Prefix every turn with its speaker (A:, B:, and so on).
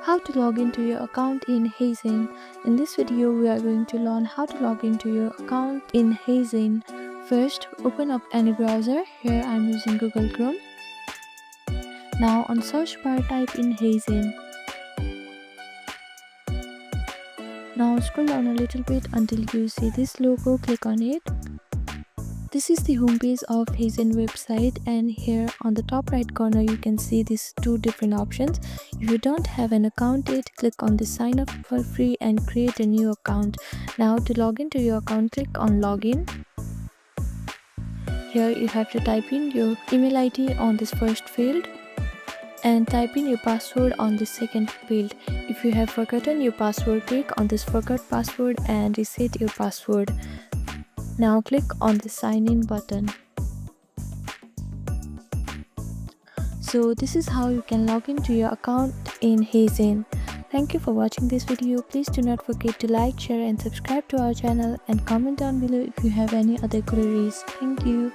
A: How to log into your account in HeyGen. In this video, we are going to learn how to log into your account in HeyGen. First, open up any browser. Here I am using Google Chrome. Now on search bar, type in HeyGen. Now scroll down a little bit until you see this logo. Click on it. This is the homepage of HeyGen website, and here on the top right corner you can see these two different options. If you don't have an account yet, click on the sign up for free and create a new account. Now to log into your account, click on login. Here you have to type in your email ID on this first field and type in your password on the second field. If you have forgotten your password, click on this forgot password and reset your password. Now click on the sign in button. So this is how you can log into your account in HeyGen. Thank you for watching this video. Please do not forget to like, share and subscribe to our channel, and comment down below if you have any other queries. Thank you.